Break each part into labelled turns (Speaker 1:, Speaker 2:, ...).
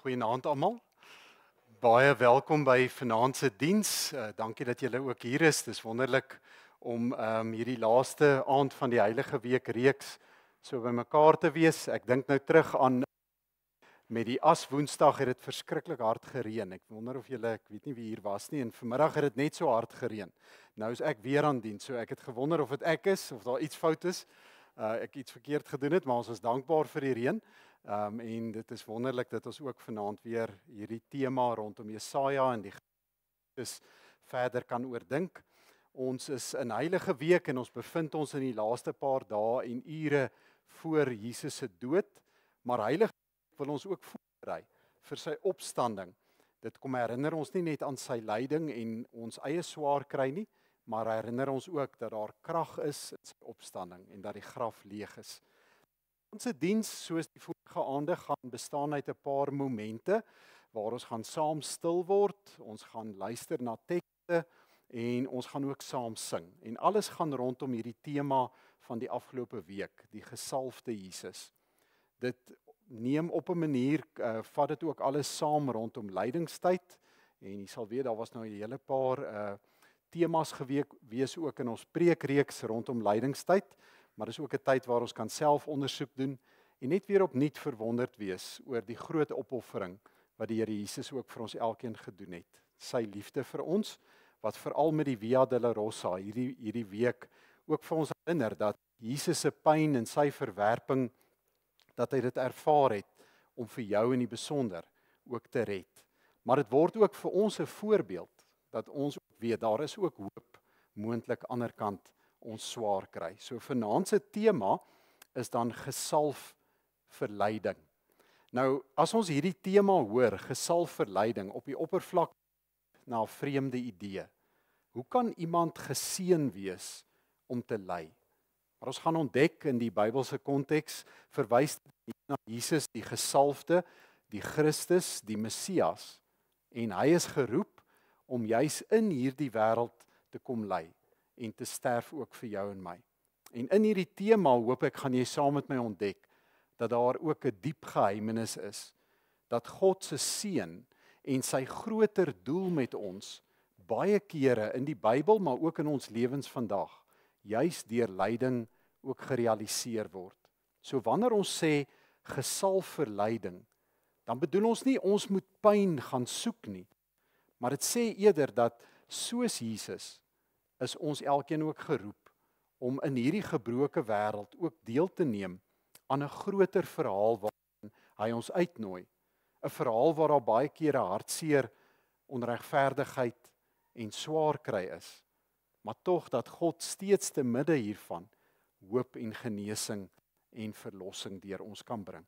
Speaker 1: Goeienaand almal. Baie welkom by vanaand se diens. Dankie dat julle ook hier is. Dis wonderlik om hierdie laaste aand van die Heilige Week reeks so bymekaar te wees. Ek dink nou terug aan met die As Woensdag het dit verskriklik hard gereën. Ek wonder of julle, ek weet nie wie hier was nie, en vanmiddag het dit net so hard gereën. Nou is ek weer aan diens, so ek het gewonder of dit ek is of daar iets fout is. Ek iets verkeerd gedoen het, maar ons is dankbaar vir die reën. En dit is wonderlik dat ons ook vanaand weer hierdie tema rondom Jesaja en die Christus verder kan oordink. Ons is in Heilige Week en ons bevind ons in die laaste paar dae en ure voor Jesus se dood, maar Heilige Week wil ons ook voorberei vir sy opstanding. Dit kom herinner ons nie net aan sy lyding en ons eie swaar kry nie, maar herinner ons ook dat daar krag is in sy opstanding en dat die graf leeg is. Ons diens, soos die vorige aande, gaan bestaan uit 'n paar momente waar ons gaan saam stil word, ons gaan luister na tekste en ons gaan ook saam sing. En alles gaan rondom hierdie tema van die afgelope week, die gesalfde Jesus. Dit neem op 'n manier, vat dit ook alles saam rondom lydingstyd. En jy sal weet, daar was nou 'n hele paar temas gewees ook in ons preekreeks rondom lydingstyd. Maar dis ook 'n tyd waar ons kan self ondersoek doen en net weer opnuut verwonderd wees oor die groot opoffering wat die Here Jesus ook vir ons elkeen gedoen het. Sy liefde vir ons, wat veral met die Via Dolorosa hierdie week ook vir ons herinner dat Jesus se pyn en sy verwerping, dat hy dit ervaar het om vir jou in die besonder ook te red. Maar dit word ook vir ons 'n voorbeeld dat ons weet daar is ook hoop moontlik ander kant ons swaar kry. So vanaand se tema is dan gesalf vir lyding. Nou, as ons hierdie tema hoor, gesalf vir lyding, op die oppervlak na 'n vreemde idee. Hoe kan iemand geseën wees om te ly? Maar ons gaan ontdek in die Bybelse konteks verwys na Jesus, die gesalfde, die Christus, die Messias, en hy is geroep om juis in hierdie wêreld te kom ly en te sterf ook vir jou en my. En in hierdie tema hoop ek gaan jy saam met my ontdek dat daar ook 'n diep geheimenis is, dat God se seën en sy groter doel met ons baie kere in die Bybel, maar ook in ons lewens vandag, juis deur lyding ook gerealiseer word. So wanneer ons sê gesalf vir lyding, dan bedoel ons nie ons moet pyn gaan soek nie, maar dit sê eerder dat soos Jesus is ons elkeen ook geroep om in hierdie gebroke wêreld ook deel te neem aan 'n groter verhaal waarin hy ons uitnooi. 'n Verhaal waar daar baie kere hartseer, onregverdigheid en swaar kry is, maar tog dat God steeds te midde hiervan hoop en genesing en verlossing deur ons kan bring.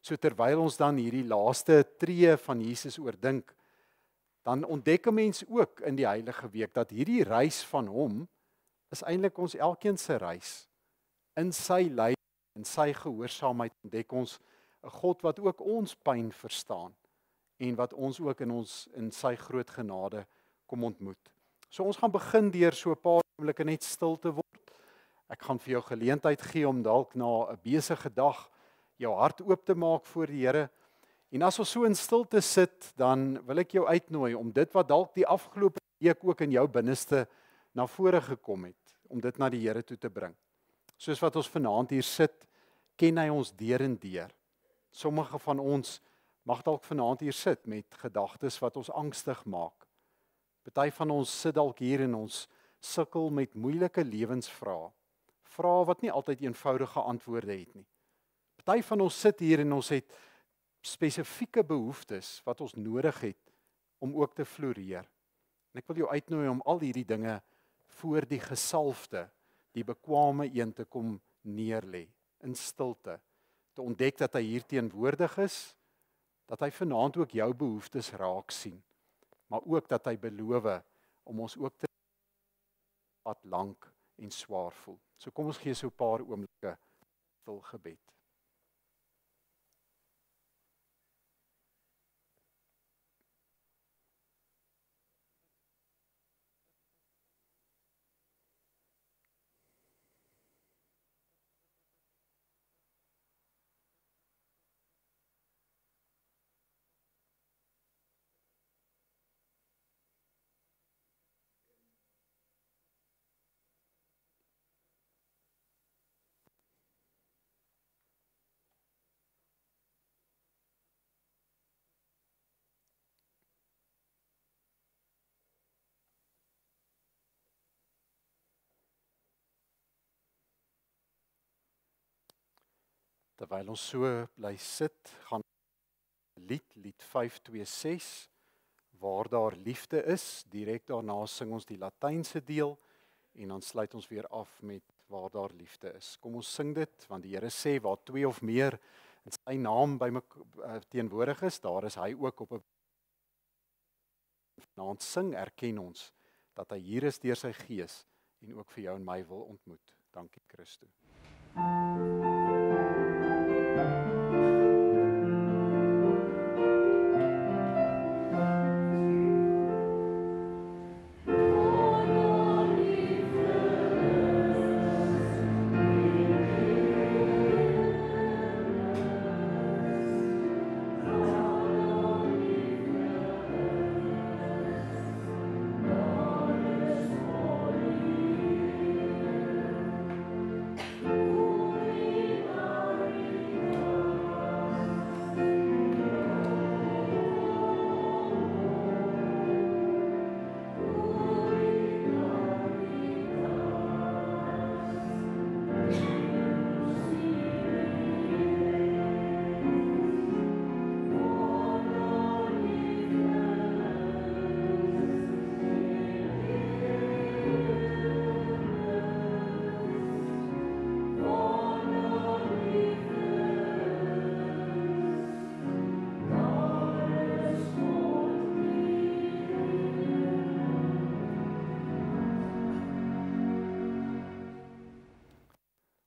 Speaker 1: So terwyl ons dan hierdie laaste tree van Jesus oordink, dan ontdek 'n mens ook in die Heilige Week dat hierdie reis van hom is eintlik ons elkeen se reis. In sy lyding en sy gehoorsaamheid ontdek ons 'n God wat ook ons pyn verstaan en wat ons ook in sy groot genade kom ontmoet. So ons gaan begin deur so 'n paar oomblikke net stil te word. Ek gaan vir jou geleentheid gee om dalk na 'n besige dag jou hart oop te maak voor die Here. En as ons so in stilte sit, dan wil ek jou uitnooi om dit wat dalk die afgelope week ook in jou binneste na vore gekom het, om dit na die Here toe te bring. Soos wat ons vanaand hier sit, ken hy ons deur en deur. Sommige van ons mag dalk vanaand hier sit met gedagtes wat ons angstig maak. Party van ons sit dalk hier en ons sukkel met moeilike lewensvrae. Vrae wat nie altyd eenvoudige antwoorde het nie. Party van ons sit hier en ons het spesifieke behoeftes wat ons nodig het om ook te floreer. En ek wil jou uitnooi om al hierdie dinge voor die gesalfde, die bekwame een te kom neerlê, in stilte, te ontdek dat hy hier teenwoordig is, dat hy vanaand ook jou behoeftes raak sien, maar ook dat hy beloof om ons ook te wat lank en swaar voel. So kom ons gee so 'n paar oomblikke stil gebed. Terwyl ons so bly sit, gaan lied 526, waar daar liefde is, direk daarna sing ons die Latynse deel, en dan sluit ons weer af met waar daar liefde is. Kom ons sing dit, want die Here sê, waar 2 of meer in sy naam by teenwoordig is, daar is hy ook op 'n vanaand sing, erken ons, dat hy hier is deur sy gees, en ook vir jou en my wil ontmoet. Dankie Christus.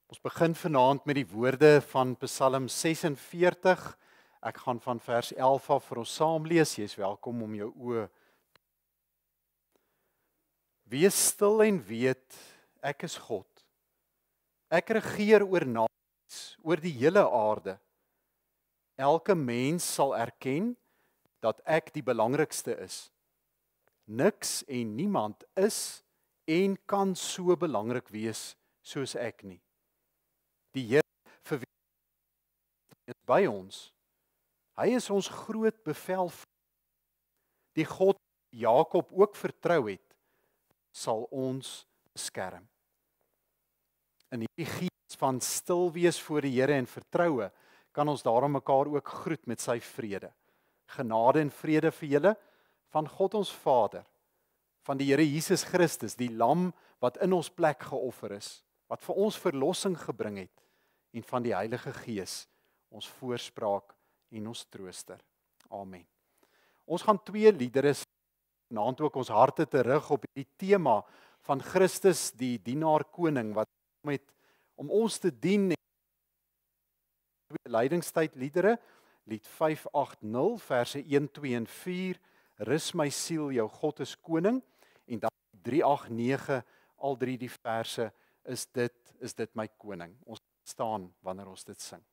Speaker 1: Ons begin vanaand met die woorde van Psalm 46. Ek gaan van vers 11 af vir ons saam lees. Jy is welkom om jou oë. Wees stil en weet, ek is God. Ek regeer oor nasies, oor die hele aarde. Elke mens sal erken dat ek die belangrikste is. Niks en niemand is en kan so belangrik wees soos ek nie. Die Here vir wie is by ons. Hy is ons groot bevelvoerder. Die God Jakob ook vertrou het, sal ons beskerm. In hierdie gees van stil wees voor die Here en vertroue, kan ons daarom mekaar ook groet met sy vrede. Genade en vrede vir julle van God ons Vader, van die Here Jesus Christus, die lam wat in ons plek geoffer is, wat vir ons verlossing gebring het, en van die Heilige Gees, ons voorspraak en ons trooster. Amen. Ons gaan 2 liedere vanaand ook ons harte terug op die tema van Christus, die dienaar koning, wat met om ons te dien. 2 lydingstyd liedere, lied 580, verse 1, 2 en 4, Rus my siel, jou God is koning, en dan 389, al 3 die verse, is dit my koning. Ons staan wanneer ons dit sing.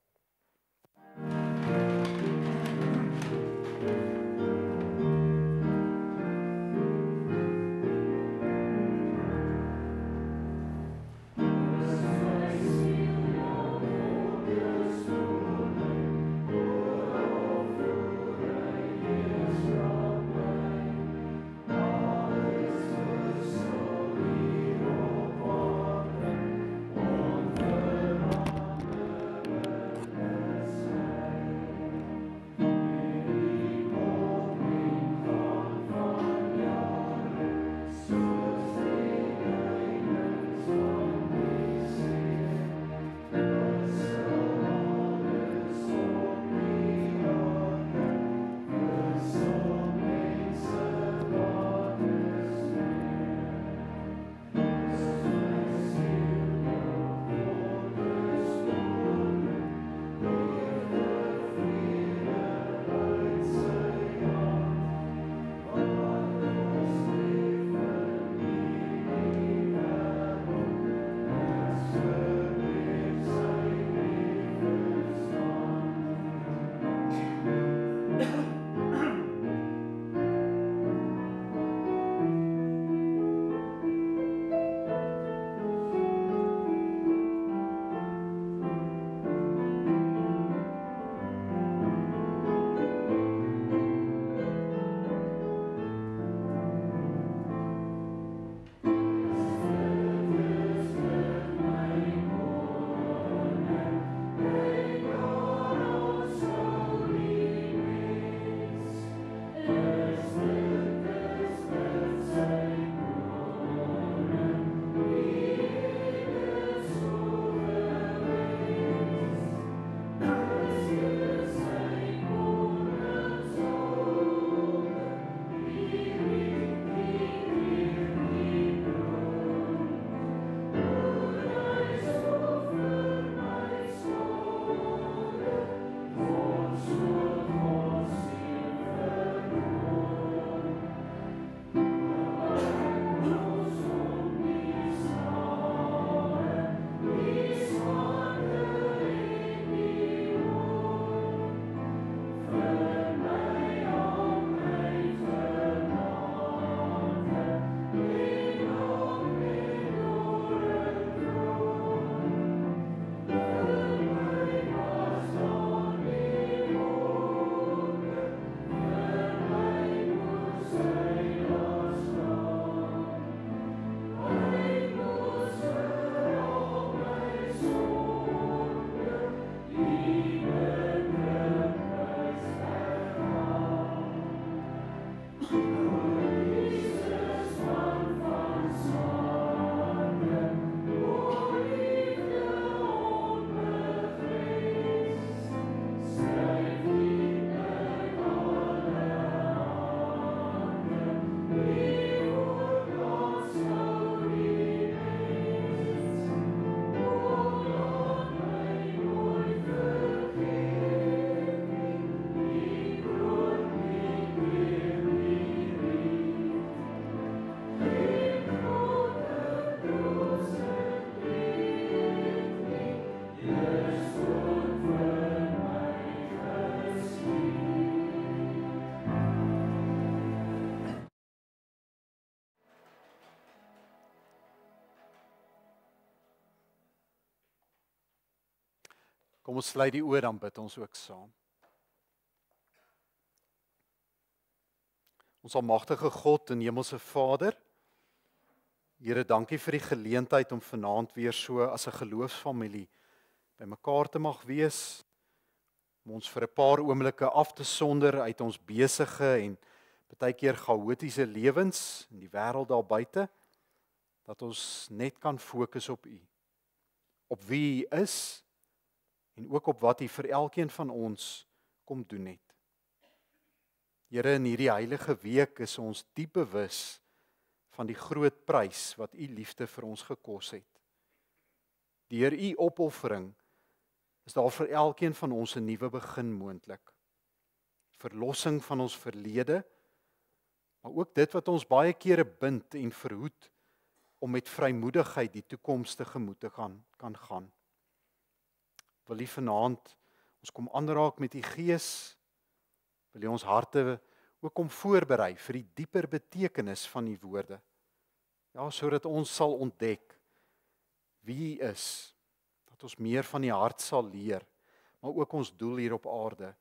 Speaker 1: Kom ons sluit die oë, dan bid ons ook saam. Ons almagtige God en hemelse Vader, Here, dankie vir die geleentheid om vanaand weer so as 'n geloofsfamilie bymekaar te mag wees, om ons vir 'n paar oomblikke af te sonder uit ons besige en baie keer chaotiese lewens in die wêreld daar buite, dat ons net kan fokus op U, op wie U is en ook op wat U vir elkeen van ons kom doen het. Here, in hierdie heilige week is ons diep bewus van die groot prys wat U liefde vir ons gekos het. Deur U opoffering is daar vir elkeen van ons 'n nuwe begin moontlik. Verlossing van ons verlede, maar ook dit wat ons baie kere bind en verhoed om met vrymoedigheid die toekoms tegemoet te kan gaan. Wil U vanaand ons kom aanraak met U Gees, wil U ons harte ook om voorberei vir die dieper betekenis van U woorde. Ja, sodat ons sal ontdek wie U is, dat ons meer van die hart sal leer, maar ook ons doel hier op aarde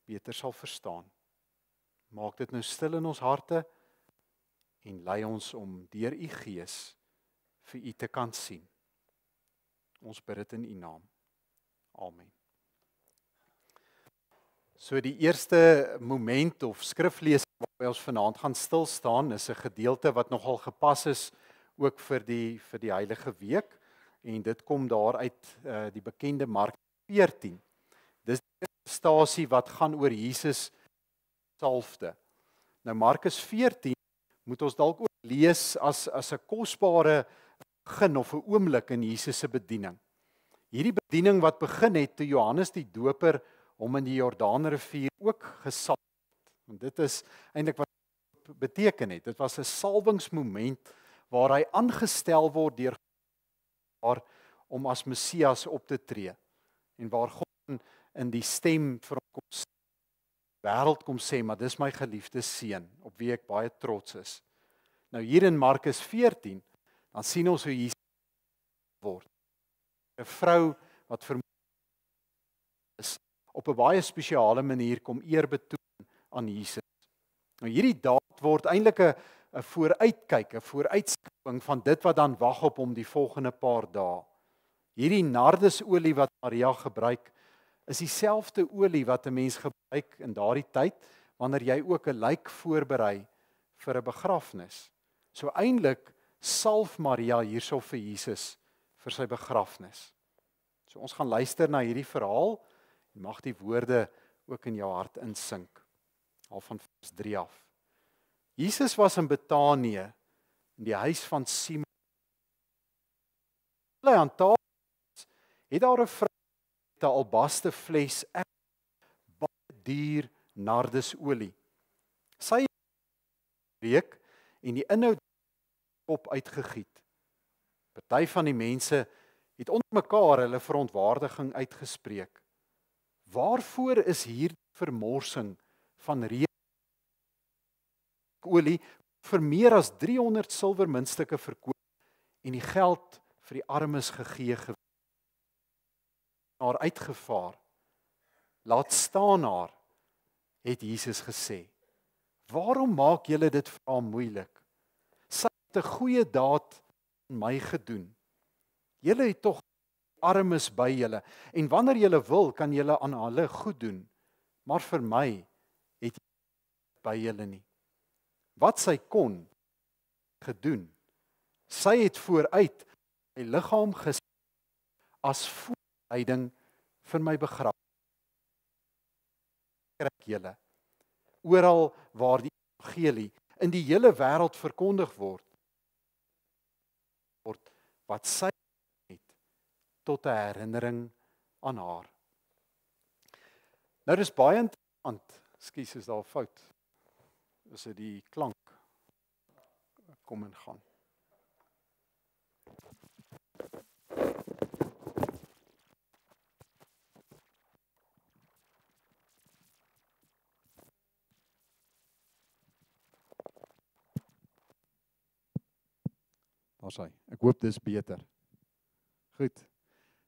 Speaker 1: beter sal verstaan. Maak dit nou stil in ons harte en lei ons om deur U Gees vir U te kan sien. Ons bid dit in U naam. Amen. So die eerste moment of skriflesing waarby ons vanaand gaan stil staan is 'n gedeelte wat nogal gepas is ook vir die Heilige Week en dit kom daar uit die bekende Markus 14. Dis die stasie wat gaan oor Jesus salfde. Nou Markus 14 moet ons dalk ook lees as 'n kosbare begin of 'n oomblik in Jesus se bediening. Hierdie bediening wat begin het toe Johannes die Doper hom in die Jordaanrivier ook gesalf het. Want dit is eintlik wat dit beteken het. Dit was 'n salwingsmoment waar hy aangestel word deur God om as Messias op te tree en waar God in die stem vir hom kom sê, wêreld kom sê, maar dis my geliefde seun op wie ek baie trots is. Nou hier in Markus 14 dan sien ons hoe Jesus word. 'n Vrou wat vermoed is op 'n baie spesiale manier kom eer betoon aan Jesus. Nou hierdie daad word eintlik 'n vooruitkyk, 'n vooruitskouing van dit wat dan wag op hom die volgende paar dae. Hierdie nardesolie wat Maria gebruik, is dieselfde olie wat 'n mens gebruik in daardie tyd wanneer jy ook 'n lijk voorberei vir 'n begrafnis. So eintlik salf Maria hierso vir Jesus vir sy begrafnis. So ons gaan luister na hierdie verhaal en mag die woorde ook in jou hart insink. Al van vers 3 af. Jesus was in Betanië in die huis van Simon. Hy aan tafel het daar 'n vrou met 'n albaste fles baie duur nardesolie. Sy breek en die inhoud op uitgegiet. Party van die mense het onder mekaar hulle verontwaardiging uitgespreek. Waarvoor is hier vermorsing van olie vir meer as 300 silwermuntstukke verkoop en die geld vir die armes gegee gewees? Haar uitgevaar. Laat staan haar, het Jesus gesê. Waarom maak julle dit vir haar moeilik? Sy het 'n goeie daad aan my gedoen. Julle het tog armes by julle en wanneer julle wil, kan julle aan hulle goed doen. Maar vir my het jy by julle nie. Wat sy kon gedoen. Sy het vooruit my liggaam gesê as voorbereiding vir my begrafnis. Kry julle oral waar die evangelie in die hele wêreld verkondig word wat sy het tot 'n herinnering aan haar. Nou dis baie interessant. Ekskuus, is daar 'n fout? Is dit die klank? Kom en gaan. Daar's hy. Ek hoop dis beter. Goed.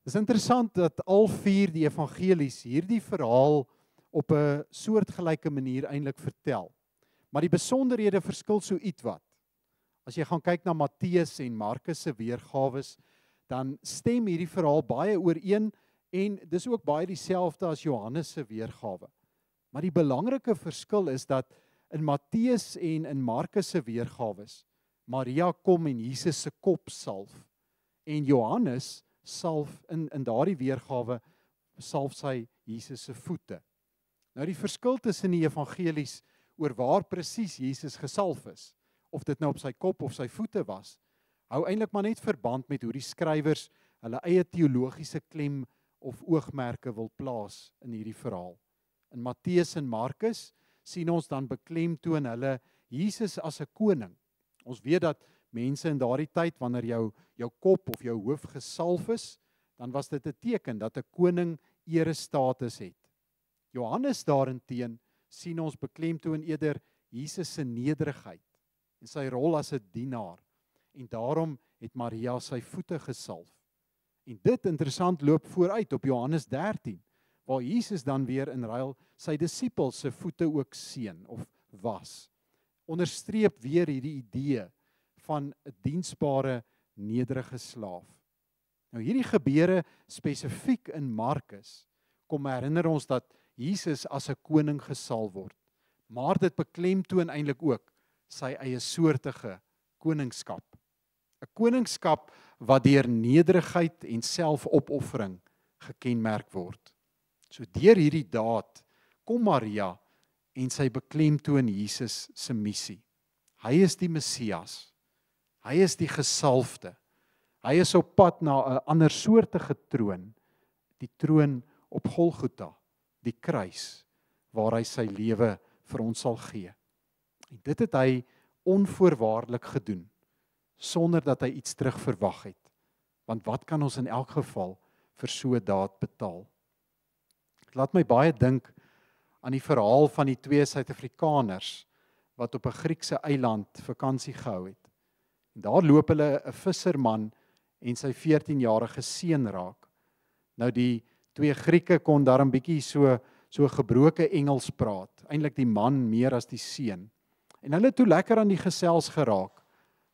Speaker 2: Het is interessant dat al 4 die evangelies hierdie verhaal op 'n soortgelyke manier eintlik vertel. Maar die besonderhede verskil so ietwat. As jy gaan kyk na Matteus en Markus se weergawes, dan stem hierdie verhaal baie ooreen en dis ook baie dieselfde as Johannes se weergawe. Maar die belangrike verskil is dat in Matteus en in Markus se weergawes Maria kom en Jesus se kop salf en Johannes salf in daardie weergawe salf sy Jesus se voete. Nou die verskil tussen die evangelies oor waar presies Jesus gesalf is, of dit nou op sy kop of sy voete was, hou eintlik maar net verband met hoe die skrywers hulle eie teologiese klem of oogmerke wil plaas in hierdie verhaal. In Matteus en Markus sien ons dan beklemtoon hulle Jesus as 'n koning. Ons weet dat mense in daardie tyd, wanneer jou kop of jou hoof gesalf is, dan was dit 'n teken dat 'n koning erestatus het. Johannes daarenteen sien ons beklemtoon eerder Jesus se nederigheid en sy rol as 'n dienaar. En daarom het Maria sy voete gesalf. En dit interessant loop vooruit op Johannes 13, waar Jesus dan weer in ruil sy disippels se voete ook seën of was. Onderstreep weer hierdie idee van 'n diensbare, nederige slaaf. Nou hierdie gebeure spesifiek in Markus kom herinner ons dat Jesus as 'n koning gesalf word. Maar dit beklemtoon eintlik ook sy eie soortige koningskap. 'n Koningskap wat deur nederigheid en selfopoffering gekenmerk word. So deur hierdie daad kom Maria en sy beklemtoon Jesus se missie. Hy is die Messias. Hy is die gesalfde. Hy is op pad na 'n ander soortige troon, die troon op Golgotha, die kruis, waar hy sy lewe vir ons sal gee. En dit het hy onvoorwaardelik gedoen, sonder dat hy iets terug verwag het. Want wat kan ons in elk geval vir so 'n daad betaal? Dit laat my baie dink aan die verhaal van die 2 Suid-Afrikaners wat op 'n Griekse eiland vakansie gehou het. En daar loop hulle 'n visserman en sy 14-jarige seun raak. Nou die 2 Grieke kon daarom bietjie so gebroke Engels praat, eintlik die man meer as die seun. En hulle het toe lekker aan die gesels geraak,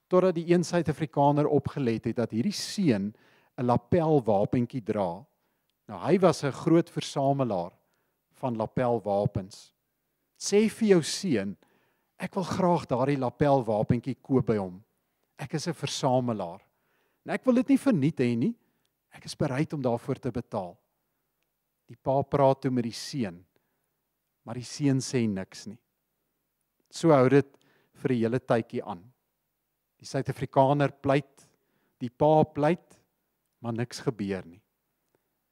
Speaker 2: totdat die een Suid-Afrikaner opgelet het dat hierdie seun 'n lapelwapentjie dra. Nou hy was 'n groot versamelaar van lapelwapens. Sê vir jou seun, ek wil graag daardie lapelwapentjie koop by hom. Ek is 'n versamelaar. En ek wil dit nie verniet hê nie. Ek is bereid om daarvoor te betaal. Die pa praat toe met die seun, maar die seun sê niks nie. So hou dit vir 'n hele tydjie aan. Die Suid-Afrikaner pleit, die pa pleit, maar niks gebeur nie.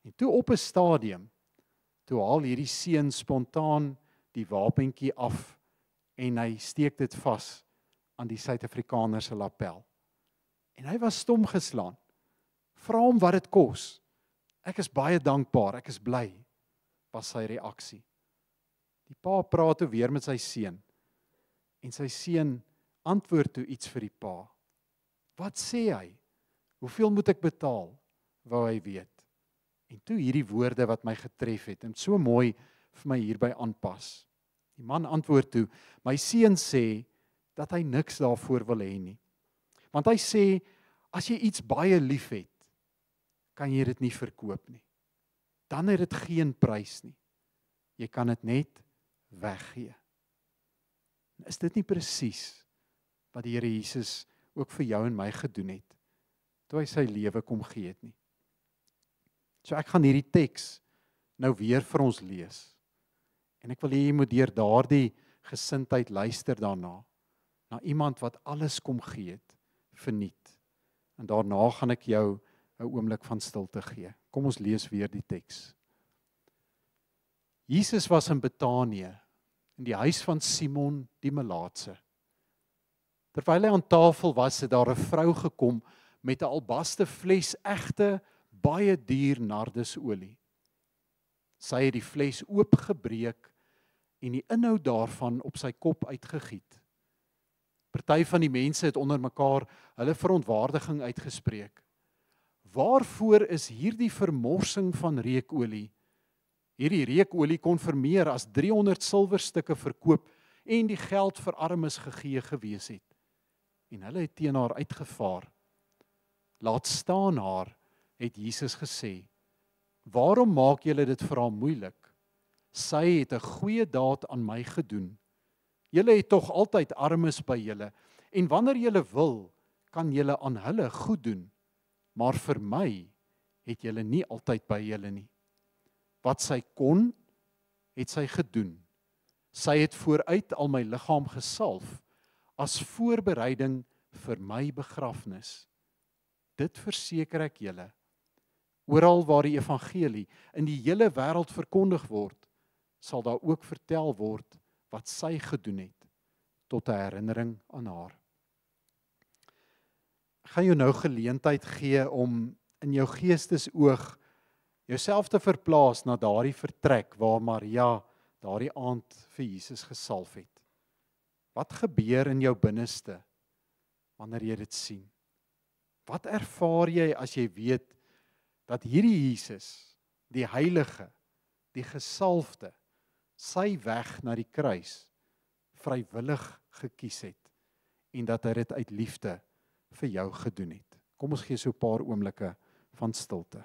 Speaker 2: En toe op 'n stadium, toe haal hierdie seun spontaan die wapentjie af en hy steek dit vas aan die Suid-Afrikaner se lapel. En hy was stom geslaan. Vra hom wat dit kos. Ek is baie dankbaar, ek is bly, was sy reaksie. Die pa praat toe weer met sy seun. En sy seun antwoord toe iets vir die pa. Wat sê hy? Hoeveel moet ek betaal? Wou hy weet. En toe hierdie woorde wat my getref het en so mooi vir my hierby aanpas. Die man antwoord toe, my seun sê dat hy niks daarvoor wil hê nie. Want hy sê, as jy iets baie lief het, kan jy dit nie verkoop nie. Dan het dit geen prys nie. Jy kan dit net weggee. Is dit nie presies wat die Here Jesus ook vir jou en my gedoen het, toe hy sy lewe kom gee het nie? So ek gaan hierdie teks nou weer vir ons lees. En ek wil hê jy moet deur daardie gesindheid luister daarna, na iemand wat alles kom gee het, verniet. En daarna gaan ek jou 'n oomblik van stilte gee. Kom ons lees weer die teks. Jesus was in Betanië, in die huis van Simon die Melaatse. Terwyl hy aan tafel was, het daar 'n vrou gekom met 'n albaste fles egte, baie duur nardesolie. Sy het die fles oopgebreek en die inhoud daarvan op sy kop uitgegiet. Party van die mense het onder mekaar hulle verontwaardiging uitgespreek. waarvoor is hierdie vermorsing van reukolie? Hierdie reukolie kon vir meer as 300 silwerstukke verkoop en die geld vir armes gegee gewees het. En hulle het teen haar uitgevaar. Laat staan haar, het Jesus gesê. Waarom maak julle dit vir haar moeilik? Sy het 'n goeie daad aan my gedoen. Julle het tog altyd armes by julle, en wanneer julle wil, kan julle aan hulle goed doen. Maar vir my het julle nie altyd by julle nie. Wat sy kon, het sy gedoen. Sy het vooruit al my liggaam gesalf, as voorbereiding vir my begrafnis. Dit verseker ek julle. Oral waar die evangelie in die hele wêreld verkondig word, sal daar ook vertel word wat sy gedoen het, tot 'n herinnering aan haar. Ek gaan jou nou geleentheid gee om in jou geestesoog jouself te verplaas na daardie vertrek waar Maria daardie aand vir Jesus gesalf het. Wat gebeur in jou binneste wanneer jy dit sien? Wat ervaar jy as jy weet dat hierdie Jesus, die heilige, die gesalfde, sy weg na die kruis vrywillig gekies het en dat hy dit uit liefde vir jou gedoen het? Kom ons gee so 'n paar oomblikke van stilte.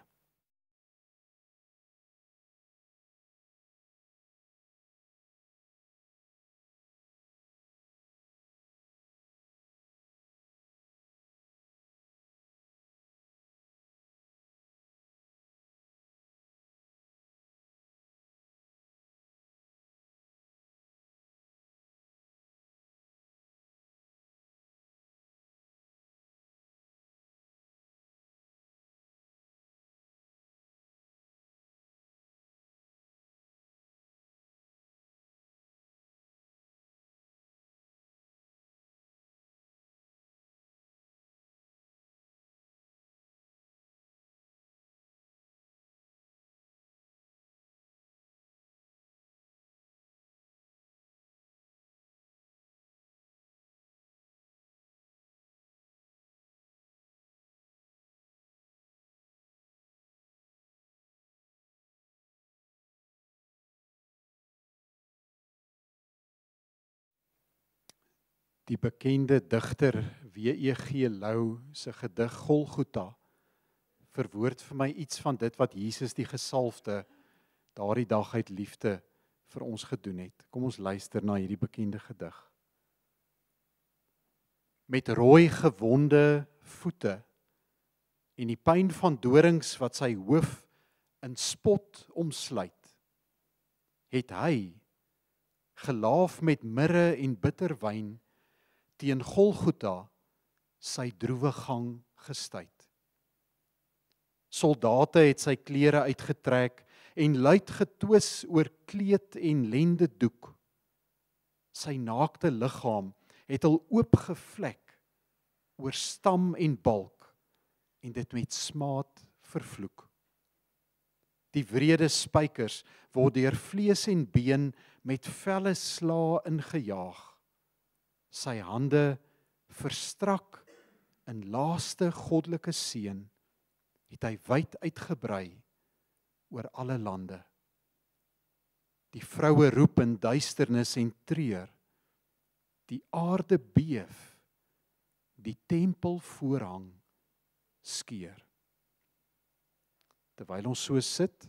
Speaker 2: Die bekende digter W.E.G. Lou se gedig Golgotha verwoord vir my iets van dit wat Jesus die gesalfde daardie dag uit liefde vir ons gedoen het. Kom ons luister na hierdie bekende gedig. Met rooi gewonde voete en die pyn van dorings wat sy hoof in spot omsluit, het hy, gelaaf met mirre en bitterwyn, teen Golgotha sy droewe gang gestuit. Soldate het sy klere uitgetrek en luid getwis oor kleed en lendedoek. Sy naakte liggaam het al oopgevlek oor stam en balk en dit met smaad vervloek. Die wrede spykers word deur vlees en been met velle slaa ingejaag. Sy hande verstrak in laaste goddelike seën, het hy wyd uitgebrei oor alle lande. Die vroue roep in duisternis en treur, die aarde beef, die tempelvoorhang skeur. Terwyl ons so sit,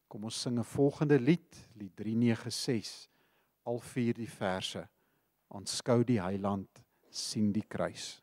Speaker 2: kom ons sing 'n volgende lied, lied 396, al 4 die verse. Aanskou die heiland, sien die kruis.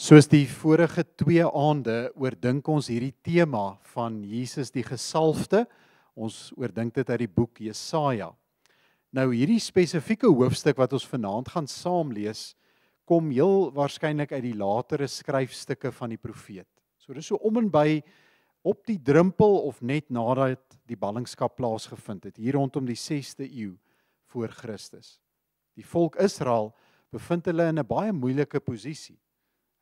Speaker 2: Soos die vorige 2 aande oordink ons hierdie tema van Jesus die Gesalfde. Ons oordink dit uit die boek Jesaja. Nou hierdie spesifieke hoofstuk wat ons vanaand gaan saam lees, kom heel waarskynlik uit die latere skryfstukke van die profeet. So dis so om en by op die drempel of net nadat die ballingskap plaasgevind het, hier rondom die 6de eeu voor Christus. Die volk Israel bevind hulle in 'n baie moeilike posisie.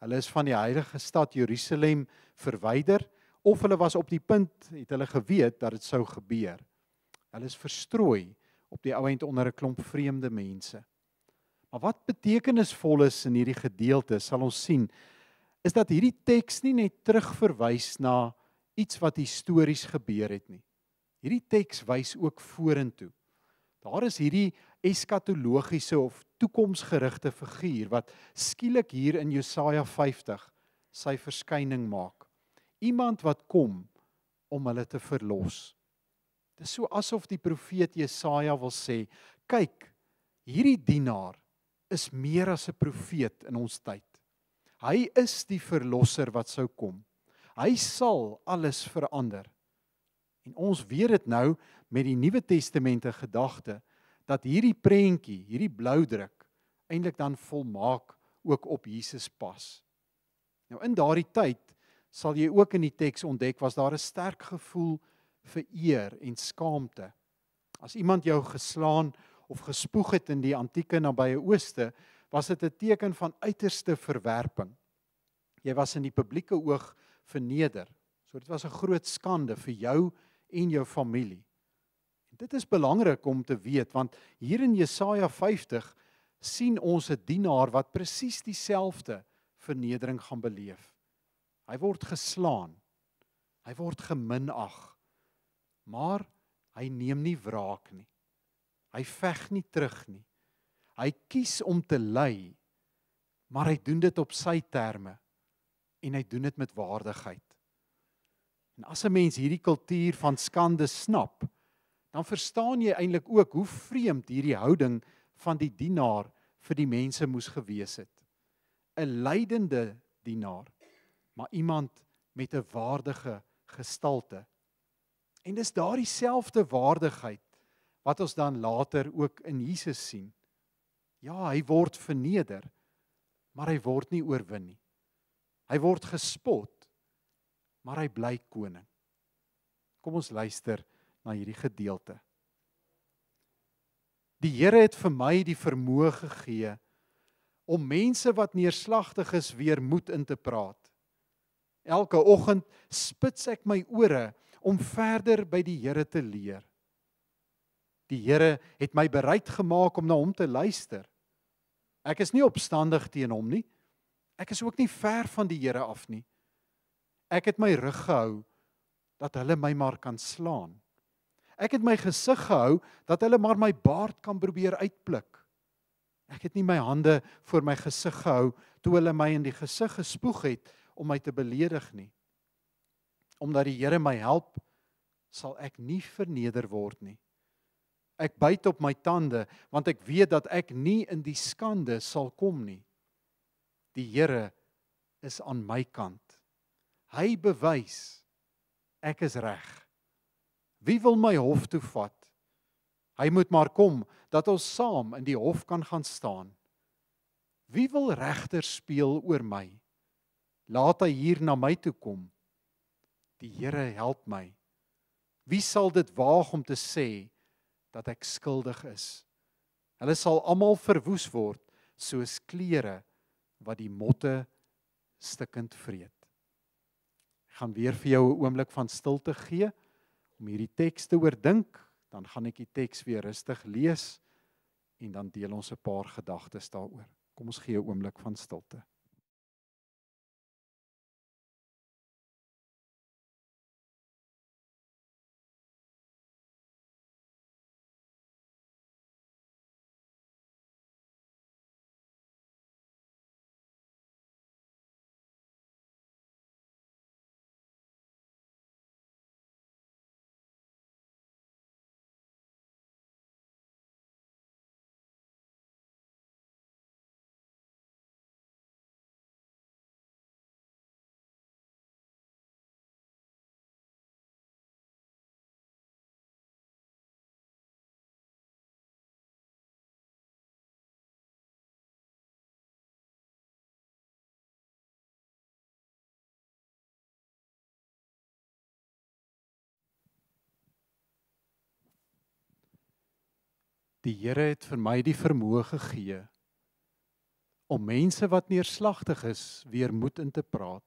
Speaker 2: Hulle is van die heilige stad Jerusalem verwyder, of hulle was op die punt, het hulle geweet dat dit sou gebeur. Hulle is verstrooi op die ou end onder 'n klomp vreemde mense. Maar wat betekenisvol is in hierdie gedeelte, sal ons sien, is dat hierdie teks nie net terugverwys na iets wat histories gebeur het nie. Hierdie teks wys ook vorentoe. Daar is hierdie eskatologiese of toekomsgerigte figuur wat skielik hier in Jesaja 50 sy verskyning maak. Iemand wat kom om hulle te verlos. Dit is so asof die profeet Jesaja wil sê, kyk, hierdie dienaar is meer as 'n profeet in ons tyd. Hy is die verlosser wat sou kom. Hy sal alles verander. En ons weet dit nou met die Nuwe Testamente gedagte, dat hierdie prentjie, hierdie bloudruk, eintlik dan volmaak ook op Jesus pas. Nou in daardie tyd, sal jy ook in die teks ontdek, was daar 'n sterk gevoel vir eer en skaamte. As iemand jou geslaan of gespoeg het in die antieke nabye Ooste, was dit 'n teken van uiterste verwerping. Jy was in die publieke oog verneder. So dit was 'n groot skande vir jou en jou familie. En dit is belangrik om te weet, want hier in Jesaja 50 sien ons 'n dienaar wat presies dieselfde vernedering gaan beleef. Hy word geslaan, hy word geminag, maar hy neem nie wraak nie. Hy veg nie terug nie. Hy kies om te ly, maar hy doen dit op sy terme en hy doen dit met waardigheid. En as 'n mens hierdie kultuur van skande snap, dan verstaan jy eintlik ook hoe vreemd hierdie houding van die dienaar vir die mense moes gewees het. 'n Lydende dienaar, maar iemand met 'n waardige gestalte. En dis daardie selfde waardigheid wat ons dan later ook in Jesus sien. Ja, hy word verneder, maar hy word nie oorwin nie. Hy word gespot, maar hy bly koning. Kom ons luister na hierdie gedeelte. Die Here het vir my die vermoë gegee om mense wat neerslagtig is weer moed in te praat. Elke oggend spits ek my ore om verder by die Here te leer. Die Here het my bereid gemaak om na hom te luister. Ek is nie opstandig teen hom nie. Ek is ook nie ver van die Here af nie. Ek het my rug gehou dat hulle my maar kan slaan. Ek het my gesig gehou dat hulle maar my baard kan probeer uitpluk. Ek het nie my hande voor my gesig gehou toe hulle my in die gesig gespoeg het om my te beledig nie. Omdat die Here my help, sal ek nie verneder word nie. Ek byt op my tande, want ek weet dat ek nie in die skande sal kom nie. Die Here is aan my kant. Hy bewys, ek is reg. Wie wil my hof toe vat? Hy moet maar kom, dat ons saam in die hof kan gaan staan. Wie wil regter speel oor my? Laat hy hier na my toe kom. Die Here help my. Wie sal dit waag om te sê dat ek skuldig is? Hulle sal almal verwoes word, soos klere wat die motte stikkend vreet. Ek gaan weer vir jou 'n oomblik van stilte gee, om hierdie teks te oordink, dan gaan ek die teks weer rustig lees, en dan deel ons 'n paar gedagtes daaroor. Kom ons gee 'n oomblik van stilte. Die Here het vir my die vermoë gegee om mense wat neerslagtig is, weer moed in te praat.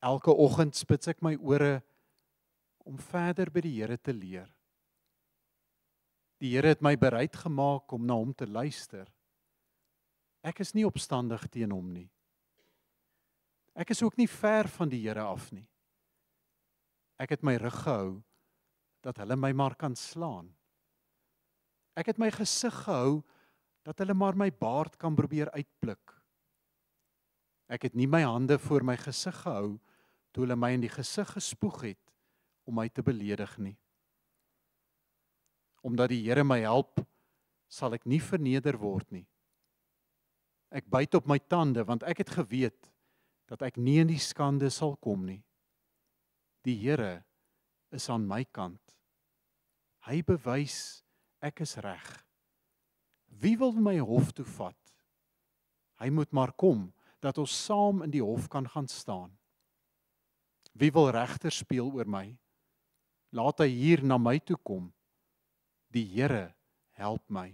Speaker 2: Elke oggend spits ek my ore om verder by die Here te leer. Die Here het my bereid gemaak om na hom te luister. Ek is nie opstandig teen hom nie. Ek is ook nie ver van die Here af nie. Ek het my rug gehou, dat hulle my maar kan slaan. Ek het my gesig gehou, dat hulle maar my baard kan probeer uitpluk. Ek het nie my hande voor my gesig gehou, toe hulle my in die gesig gespoeg het, om my te beledig nie. Omdat die Here my help, sal ek nie verneder word nie. Ek byt op my tande, want ek het geweet, dat ek nie in die skande sal kom nie. Die Here is aan my kant. Hy bewys, ek is reg. Wie wil my hof toe vat? Hy moet maar kom, dat ons saam in die hof kan gaan staan. Wie wil regter speel oor my? Laat hy hier na my toe kom. Die Here help my.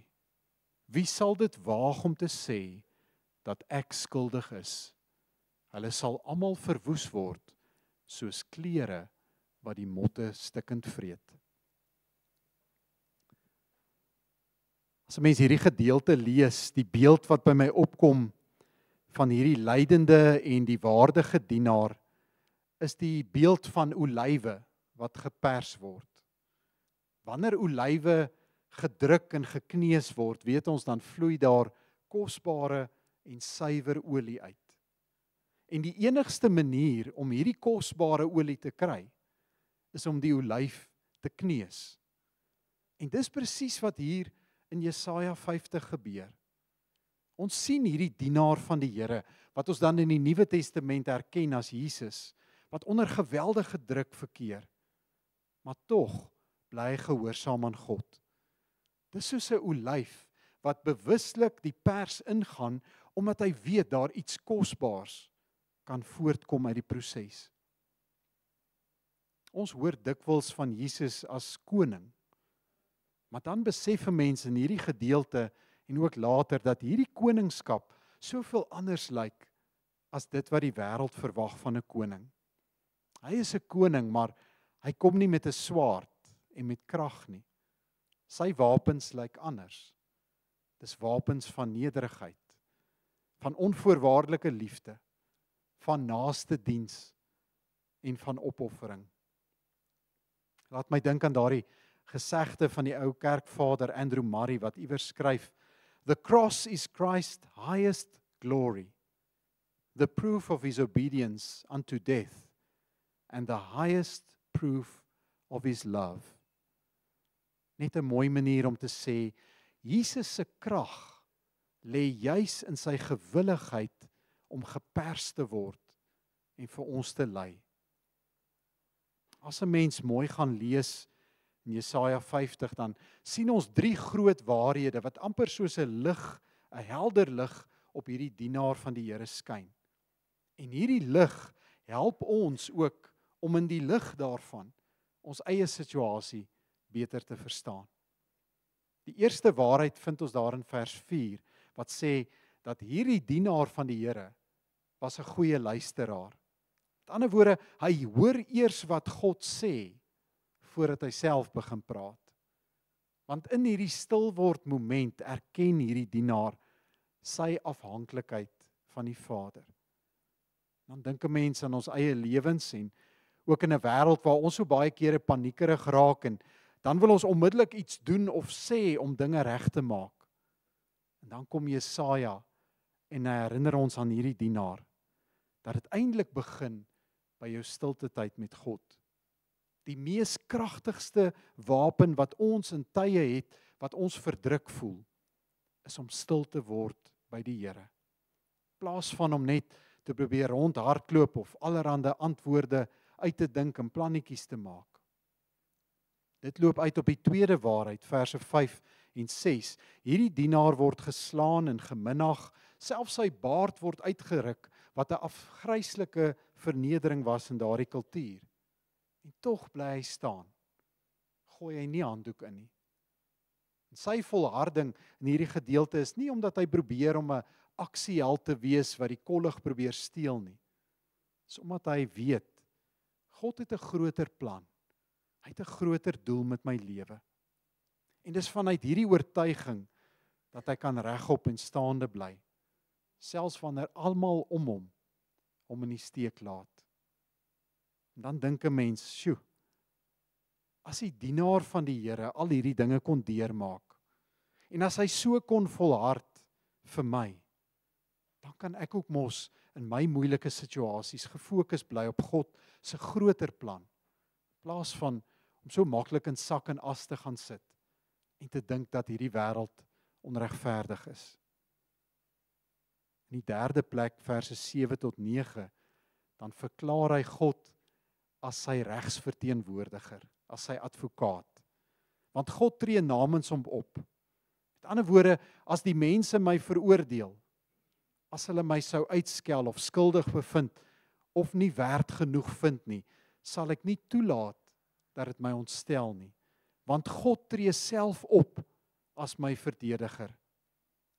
Speaker 2: Wie sal dit waag om te sê, dat ek skuldig is? Hulle sal almal verwoes word, soos klere wat die motte stikkend vreet. As 'n mens hierdie gedeelte lees, die beeld wat by my opkom van hierdie lydende en die waardige dienaar, is die beeld van olywe wat gepers word. Wanneer olywe gedruk en gekneus word, weet ons dan vloei daar kosbare en suiwer olie uit. En die enigste manier om hierdie kosbare olie te kry, is om die olyf te kneus. En dis presies wat hier in Jesaja 50 gebeur. Ons sien hierdie dienaar van die Here, wat ons dan in die Nuwe Testament herken as Jesus, wat onder geweldige druk verkeer, maar tog bly hy gehoorsaam aan God. Dis soos 'n olyf, wat bewuslik die pers ingaan, omdat hy weet daar iets kosbaars kan voortkom uit die proses. Ons hoor dikwels van Jesus as koning, maar dan besef 'n mens in hierdie gedeelte en ook later dat hierdie koningskap soveel anders lyk as dit wat die wêreld verwag van 'n koning. Hy is 'n koning, maar hy kom nie met 'n swaard en met krag nie. Sy wapens lyk anders. Dis wapens van nederigheid, van onvoorwaardelike liefde, van naaste diens en van opoffering. Laat my dink aan daardie gesegde van die ou kerkvader Andrew Murray wat iewers skryf: "The cross is Christ's highest glory, the proof of his obedience unto death, and the highest proof of his love." Net 'n mooi manier om te sê, Jesus se krag lê juis in sy gewilligheid om gepers te word en vir ons te lei. As 'n mens mooi gaan lees in Jesaja 50, dan sien ons 3 groot waarhede wat amper soos 'n lig, 'n helder lig op hierdie dienaar van die Here skyn. En hierdie lig help ons ook om in die lig daarvan ons eie situasie beter te verstaan. Die eerste waarheid vind ons daar in vers 4, wat sê dat hierdie dienaar van die Here was 'n goeie luisteraar. Met ander woorde, hy hoor eers wat God sê, voordat hy self begin praat. Want in hierdie stil word moment erken hierdie dienaar sy afhanklikheid van die Vader. Dan dink 'n mens aan ons eie lewens en ook in 'n wêreld waar ons so baie kere paniekerig raak en dan wil ons onmiddellik iets doen of sê om dinge reg te maak. En dan kom Jesaja en hy herinner ons aan hierdie dienaar, dat dit eintlik begin by jou stilte tyd met God. Die mees kragtigste wapen wat ons in tye het, wat ons verdruk voel, is om stil te word by die Here. In plaas van om net te probeer rondhardloop of allerhande antwoorde uit te dink en plannetjies te maak. Dit loop uit op die tweede waarheid, verse 5 en 6. Hierdie dienaar word geslaan en geminag, selfs sy baard word uitgeruk, wat 'n afgryslike vernedering was in daardie kultuur. En tog bly hy staan. Gooi hy nie handdoek in nie. En sy volharding in hierdie gedeelte is nie omdat hy probeer om 'n aksieheld te wees wat die kollig probeer steel nie. Dit is omdat hy weet, God het 'n groter plan. Hy het 'n groter doel met my lewe. En dis vanuit hierdie oortuiging dat hy kan regop en staande bly, selfs wanneer almal om hom in die steek laat. En dan dink 'n mens, sjoe, as die dienaar van die Here al hierdie dinge kon deurmaak, en as hy so kon volhard vir my, dan kan ek ook mos in my moeilike situasies gefokus bly op God se groter plan, in plaas van om so maklik in sak en as te gaan sit en te dink dat hierdie wêreld onregverdig is. In die derde plek, verse 7 tot 9, dan verklaar hy God as sy regsverteenwoordiger, as sy advokaat. Want God tree namens hom op. Met ander woorde, as die mense my veroordeel, as hulle my sou uitskel of skuldig bevind, of nie werd genoeg vind nie, sal ek nie toelaat dat dit my ontstel nie. Want God tree self op as my verdediger.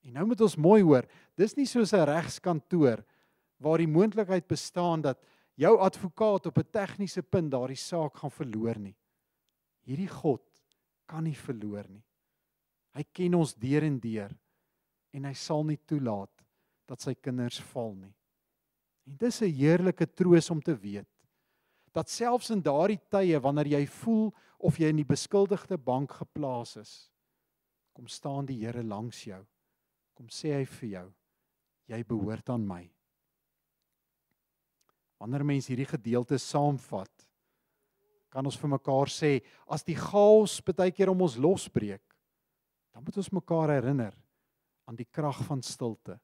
Speaker 2: En nou moet ons mooi hoor, dis nie soos 'n regskantoor waar die moontlikheid bestaan dat jou advokaat op 'n tegniese punt daardie saak gaan verloor nie. Hierdie God kan nie verloor nie. Hy ken ons deur en deur en hy sal nie toelaat dat sy kinders val nie. En dis 'n heerlike troos om te weet dat selfs in daardie tye wanneer jy voel of jy in die beskuldigde bank geplaas is, kom staan die Here langs jou. Kom sê hy vir jou, jy behoort aan my. Wanneer mens hierdie gedeelte saamvat, kan ons vir mekaar sê, as die chaos baie keer om ons losbreek, dan moet ons mekaar herinner aan die krag van stilte.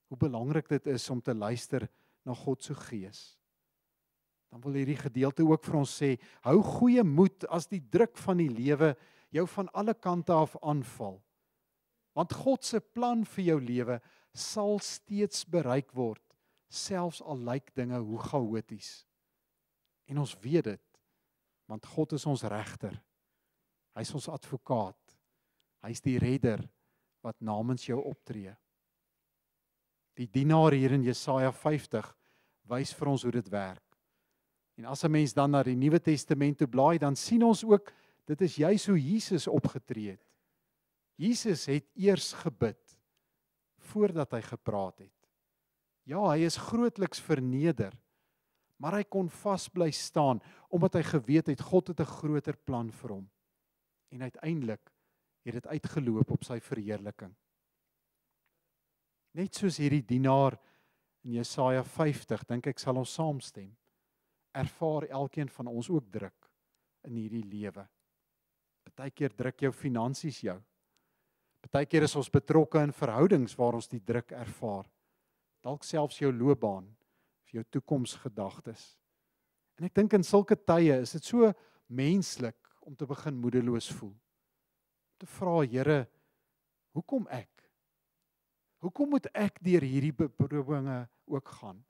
Speaker 2: Hoe belangrik dit is om te luister na God se Gees. Dan wil hierdie gedeelte ook vir ons sê, hou goeie moed as die druk van die lewe jou van alle kante af aanval. Want God se plan vir jou lewe sal steeds bereik word, selfs al lyk dinge hoe chaoties. En ons weet dit, want God is ons regter. Hy is ons advokaat. Hy is die redder wat namens jou optree. Die dienaar hier in Jesaja 50 wys vir ons hoe dit werk. En as 'n mens dan na die Nuwe Testament toe blaai, dan sien ons ook, dit is juis hoe Jesus opgetree het. Jesus het eers gebid, voordat hy gepraat het. Ja, hy is grootliks verneder, maar hy kon vas bly staan, omdat hy geweet het, God het 'n groter plan vir hom. En uiteindelik het dit uitgeloop op sy verheerliking. Net soos hierdie dienaar in Jesaja 50, dink ek sal ons saamstem, ervaar elkeen van ons ook druk in hierdie lewe. Partykeer druk jou finansies jou. Partykeer is ons betrokke in verhoudings waar ons die druk ervaar. Dalk selfs jou loopbaan, of jou toekomsgedagtes. En ek dink in sulke tye is dit so menslik om te begin moedeloos voel. Om te vra, Here, hoekom ek? Hoekom moet ek deur hierdie beproewinge ook gaan?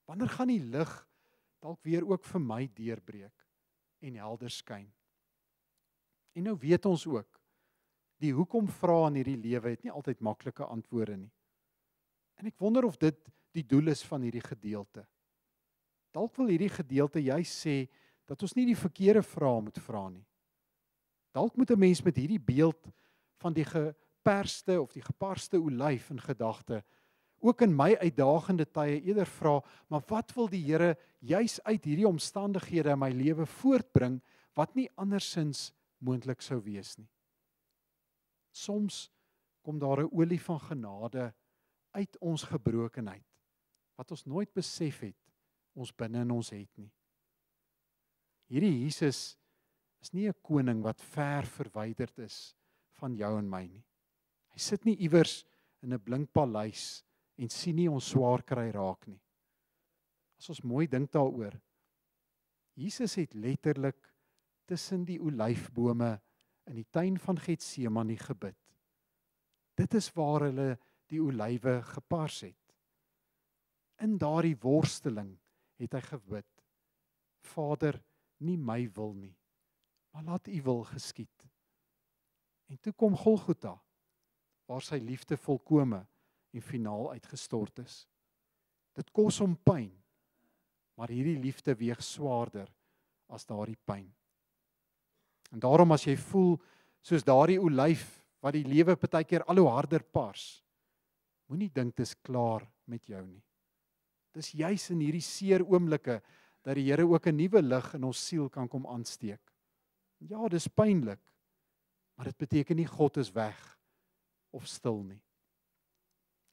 Speaker 2: Wanneer gaan die lig dalk weer ook vir my deurbreek en helder skyn? En nou weet ons ook, die hoekom vra in hierdie lewe het nie altyd maklike antwoorde nie. En ek wonder of dit die doel is van hierdie gedeelte. Dalk wil hierdie gedeelte juist sê dat ons nie die verkeerde vrae moet vra nie. Dalk moet 'n mens met hierdie beeld van die geperste of die geparste olyf in gedagte ook in my uitdagende tye eerder vra, maar wat wil die Here juis uit hierdie omstandighede in my lewe voortbring wat nie andersins moontlik sou wees nie. Soms kom daar 'n olie van genade uit ons gebrokenheid, wat ons nooit besef het, ons binne in ons het nie. Hierdie Jesus is nie 'n koning wat ver verwyderd is van jou en my nie. Hy sit nie iewers in 'n blink paleis en sien nie ons swaar kry raak nie. As ons mooi dink daaroor, Jesus het letterlik tussen die olyfbome in die tuin van Getsemane gebid. Dit is waar hulle die olywe gepars het. In daardie worsteling het hy gebid, Vader, nie my wil nie, maar laat U wil geskied. En toe kom Golgotha, waar sy liefde volkome en finaal uitgestort is. Dit kos hom pyn, maar hierdie liefde weeg swaarder as daardie pyn. En daarom as jy voel soos daardie olyf wat die lewe partykeer al hoe harder pars, moenie dink dis klaar met jou nie. Dis juis in hierdie seer oomblikke dat die Here ook 'n nuwe lig in ons siel kan kom aansteek. Ja, dis pynlik, maar dit beteken nie God is weg of stil nie.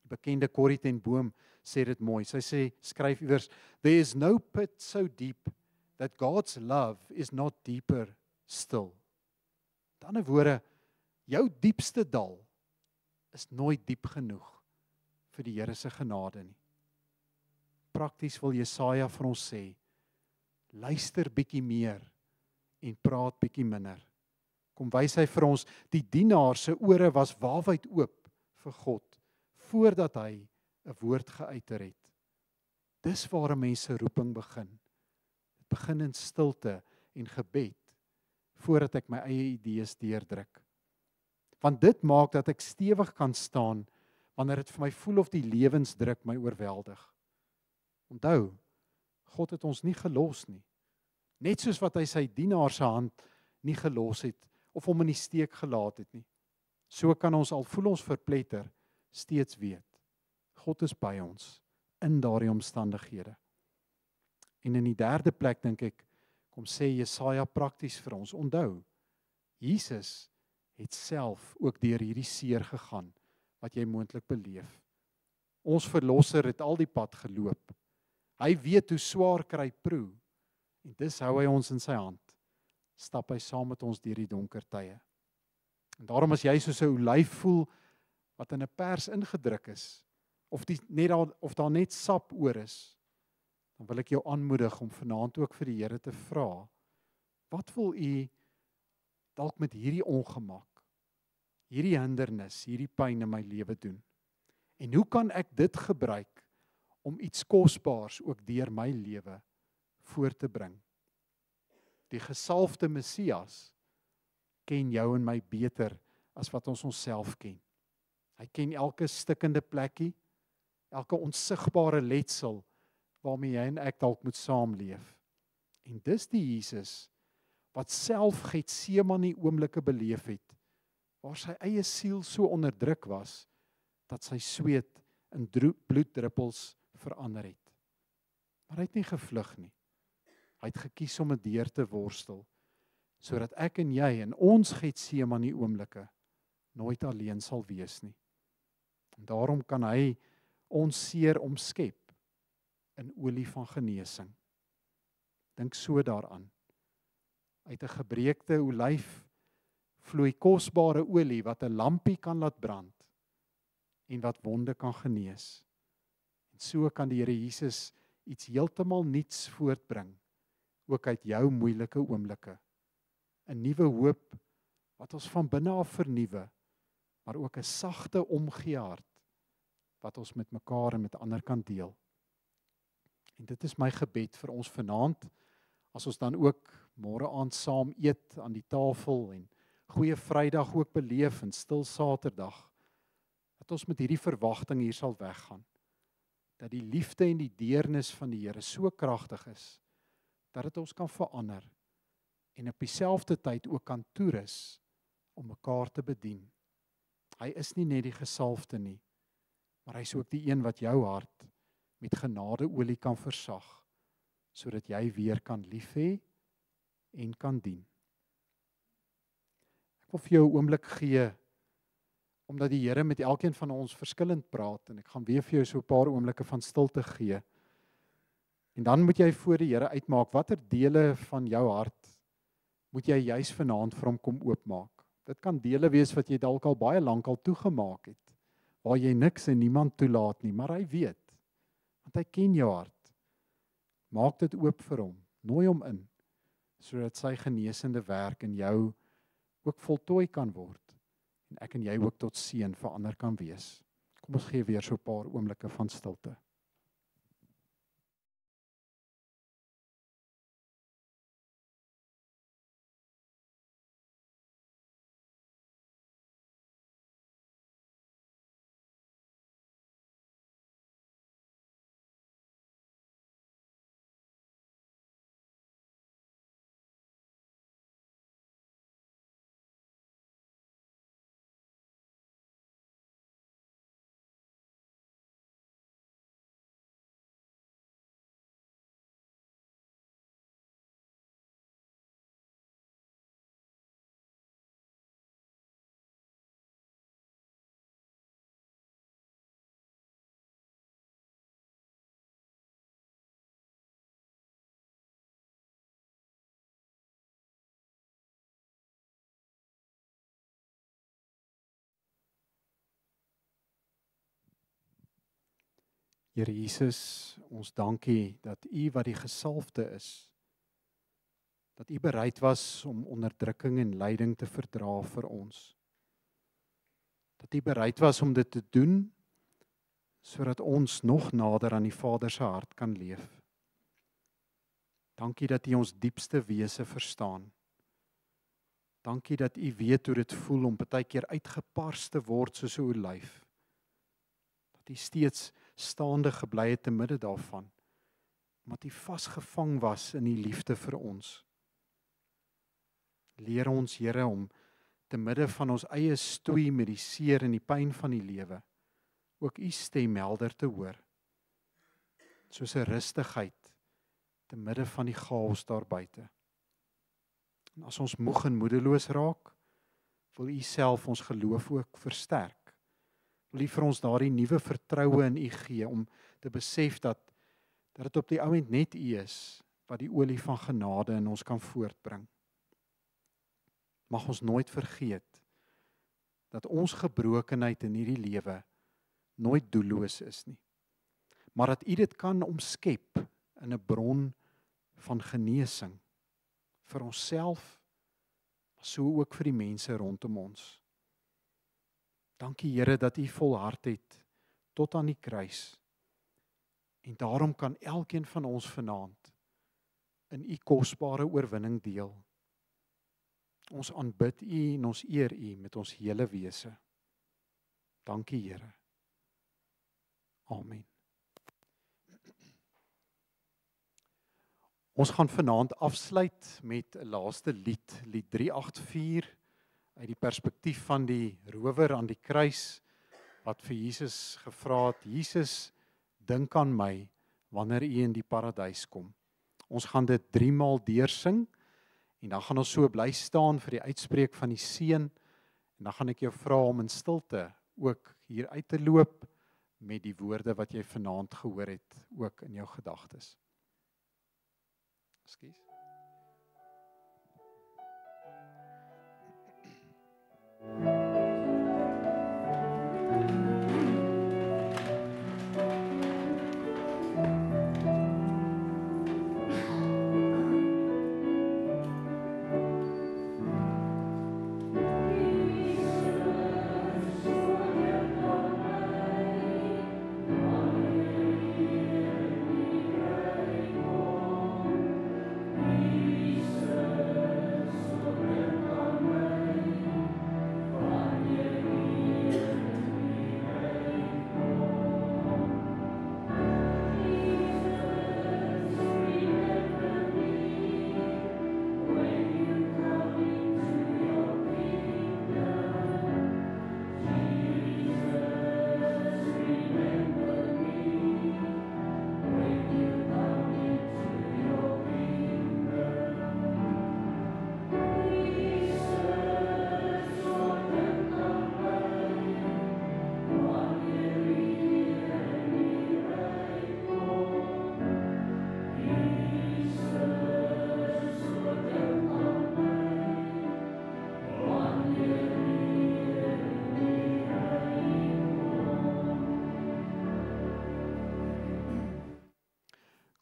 Speaker 2: Die bekende Corrie ten Boom sê dit mooi. Sy sê, skryf iewers, there is no pit so deep that God's love is not deeper still. Met ander woorde, jou diepste dal is nooit diep genoeg vir die Here se genade nie. Prakties wil Jesaja vir ons sê, luister bietjie meer en praat bietjie minder. Kom wys hy vir ons, die dienaar se ore was waawyd oop vir God, voordat hy 'n woord geuiter het. Dis waar 'n mens se roeping begin. Dit begin in stilte en gebed, voordat ek my eie idees deurdruk. Want dit maak dat ek stewig kan staan, wanneer dit vir my voel of die lewensdruk my oorweldig. Onthou, God het ons nie gelos nie. Net soos wat hy sy dienaar se hand nie gelos het, of hom in die steek gelaat het nie. So kan ons, al voel ons verpletter, steeds weet, God is by ons, in daardie omstandighede. En in die derde plek, dink ek, kom sê Jesaja prakties vir ons, onthou, Jesus het self ook deur hierdie seer gegaan, wat jy moontlik beleef. Ons verlosser het al die pad geloop. Hy weet hoe swaar kry proe, en dis hou hy ons in sy hand. Stap hy saam met ons deur die donker tye. En daarom as jy soos 'n olyf voel, wat in 'n pers ingedruk is, of daar net sap oor is, dan wil ek jou aanmoedig om vanaand ook vir die Here te vra, wat wil u dalk met hierdie ongemak, hierdie hindernis, hierdie pyn in my lewe doen? En hoe kan ek dit gebruik om iets kosbaars ook deur my lewe voor te bring? Die gesalfde Messias ken jou en my beter as wat ons onsself ken. Hy ken elke stikkende plekkie, elke onsigbare letsel waarmee jy en ek dalk moet saamleef. En dis die Jesus wat self Getsemane oomblikke beleef het, waar sy eie siel so onderdruk was, dat sy sweet in bloeddruppels verander het. Maar hy het nie gevlug nie. Hy het gekies om dit deur te worstel, sodat ek en jy in ons Getsemane oomblikke nooit alleen sal wees nie. En daarom kan hy ons seer omskep in olie van genesing. Dink so daaraan. Uit 'n gebreekte olyf vloei kosbare olie wat 'n lampie kan laat brand en wat wonde kan genees. En so kan die Here Jesus iets heeltemal nuuts voortbring, ook uit jou moeilike oomblikke. 'n Nuwe hoop wat ons van binne af vernuwe, maar ook 'n sagte omgee hart wat ons met mekaar en met ander kan deel. En dit is my gebed vir ons vanaand, as ons dan ook môre aand saam eet aan die tafel en Goeie Vrydag ook beleef en Stil Saterdag, dat ons met hierdie verwagting hier sal weggaan, dat die liefde en die deernis van die Here so kragtig is, dat dit ons kan verander en op dieselfde tyd ook kan toerus om mekaar te bedien. Hy is nie net die gesalfde nie, maar hy is ook die een wat jou hart met genadeolie kan versag, sodat jy weer kan lief hê en kan dien. Ek wil vir jou 'n oomblik gee, omdat die Here met elkeen van ons verskillend praat, en ek gaan weer vir jou so 'n paar oomblikke van stilte gee. En dan moet jy voor die Here uitmaak, watter dele van jou hart moet jy juis vanaand vir hom kom oopmaak. Dit kan dele wees wat jy dalk al baie lank al toegemaak het, waar jy niks en niemand toelaat nie, maar hy weet, want hy ken jou hart. Maak dit oop vir hom, nooi hom in, sodat sy genesende werk in jou ook voltooi kan word, en ek en jy ook tot seën vir ander kan wees. Kom ons gee weer so 'n paar oomblikke van stilte. Here Jesus, ons dankie dat U wat die gesalfde is, dat U bereid was om onderdrukking en lyding te verdra vir ons. Dat U bereid was om dit te doen, sodat ons nog nader aan die Vader se hart kan leef. Dankie dat U ons diepste wese verstaan. Dankie dat U weet hoe dit voel om baie keer uitgepars te word soos 'n olyf. Dat U steeds staande gebly het te midde daarvan, omdat U vasgevang was in U liefde vir ons. Leer ons, Here, om te midde van ons eie stoei met die seer en die pyn van die lewe, ook U stem helder te hoor, soos 'n rustigheid te midde van die chaos daar buite. En as ons moeg en moedeloos raak, wil U self ons geloof ook versterk. Wil U vir ons daardie nuwe vertroue in U gee om te besef dat dit op die ouend net U is wat die olie van genade in ons kan voortbring. Mag ons nooit vergeet dat ons gebrokenheid in hierdie lewe nooit doelloos is nie, maar dat U dit kan omskep in 'n bron van genesing vir onsself, maar so ook vir die mense rondom ons. Dankie Here dat U volhard het tot aan die kruis, en daarom kan elkeen van ons vanaand in U kosbare oorwinning deel. Ons aanbid U en ons eer U met ons hele wese. Dankie Here. Amen. Ons gaan vanaand afsluit met 'n laaste lied, lied 384, uit die perspektief van die rower aan die kruis, wat vir Jesus gevra het, Jesus, dink aan my, wanneer U in die paradys kom. Ons gaan dit 3 maal deursing, en dan gaan ons so bly staan vir die uitspreek van die seën, en dan gaan ek jou vra om in stilte ook hier uit te loop, met die woorde wat jy vanaand gehoor het, ook in jou gedagtes. Ekskuus.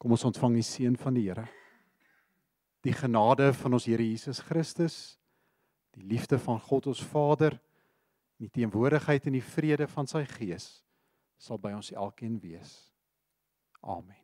Speaker 2: Kom ons ontvang die seën van die Here. Die genade van ons Here Jesus Christus, die liefde van God ons Vader, die teenwoordigheid en die vrede van sy Gees sal by ons elkeen wees. Amen.